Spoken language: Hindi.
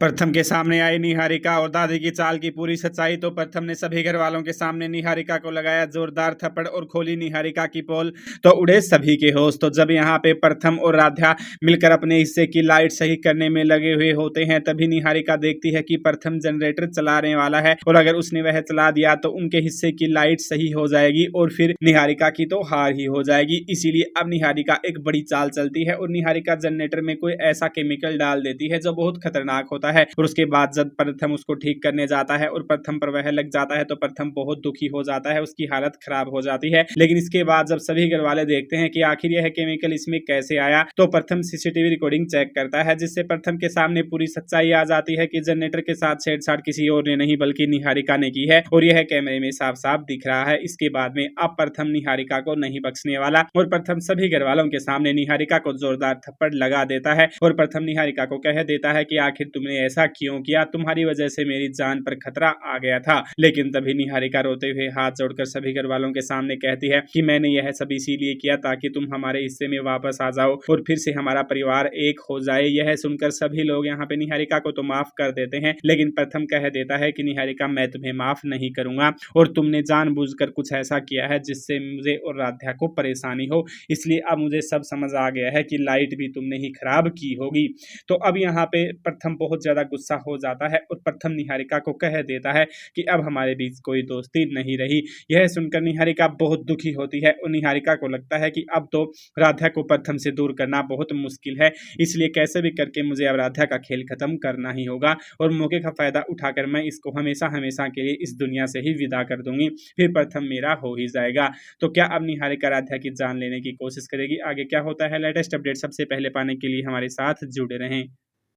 प्रथम के सामने आई निहारिका और दादी की चाल की पूरी सच्चाई। तो प्रथम ने सभी घर वालों के सामने निहारिका को लगाया जोरदार थप्पड़ और खोली निहारिका की पोल। तो उड़े सभी के होश। तो जब यहाँ पे प्रथम और राधा मिलकर अपने हिस्से की लाइट सही करने में लगे हुए होते हैं, तभी निहारिका देखती है कि प्रथम जनरेटर चलाने वाला है और अगर उसने वह चला दिया तो उनके हिस्से की लाइट सही हो जाएगी और फिर निहारिका की तो हार ही हो जाएगी। इसीलिए अब निहारिका एक बड़ी चाल चलती है और निहारिका जनरेटर में कोई ऐसा केमिकल डाल देती है जो बहुत खतरनाक होता है। और उसके बाद जब प्रथम उसको ठीक करने जाता है और प्रथम पर वह लग जाता है तो प्रथम बहुत दुखी हो जाता है, उसकी हालत खराब हो जाती है। लेकिन इसके बाद जब सभी घर वाले देखते हैं कि आखिर यह केमिकल इसमें कैसे आया, तो प्रथम सीसीटीवी रिकॉर्डिंग चेक करता है, जिससे प्रथम के सामने पूरी सच्चाई आ जाती है कि जनरेटर के साथ छेड़छाड़ किसी और ने नहीं बल्कि निहारिका ने की है और यह कैमरे में साफ साफ दिख रहा है। इसके बाद में अब प्रथम निहारिका को नहीं बख्शने वाला और प्रथम सभी घर वालों के सामने निहारिका को जोरदार थप्पड़ लगा देता है और प्रथम निहारिका को कह देता है कि आखिर तुमने ऐसा क्यों किया, तुम्हारी वजह से मेरी जान पर खतरा आ गया था। लेकिन तभी निहारिका रोते हुए हाथ जोड़कर सभी घर वालों के सामने कहती है कि मैंने यह सब इसीलिए किया ताकि तुम हमारे हिस्से में वापस आ जाओ और फिर से हमारा परिवार एक हो जाए। यह सुनकर सभी लोग यहाँ पे निहारिका को तो माफ कर देते हैं, लेकिन प्रथम कह देता है कि निहारिका मैं तुम्हें माफ नहीं करूंगा और तुमने जानबूझकर कुछ ऐसा किया है जिससे मुझे और राध्या को परेशानी हो, इसलिए अब मुझे सब समझ आ गया है कि लाइट भी तुमने ही खराब की होगी। तो अब यहाँ पे प्रथम बहुत ज्यादा गुस्सा हो जाता है और प्रथम निहारिका को कह देता है कि अब हमारे बीच कोई दोस्ती नहीं रही। यह सुनकर निहारिका बहुत दुखी होती है और निहारिका को लगता है कि अब तो राधा को प्रथम से दूर करना बहुत मुश्किल है, इसलिए कैसे भी करके मुझे अब राधा का खेल खत्म करना ही होगा और मौके का फायदा उठाकर मैं इसको हमेशा हमेशा के लिए इस दुनिया से ही विदा कर दूंगी, फिर प्रथम मेरा हो ही जाएगा। तो क्या अब निहारिका राधा की जान लेने की कोशिश करेगी? आगे क्या होता है लेटेस्ट अपडेट सबसे पहले पाने के लिए हमारे साथ जुड़े रहें।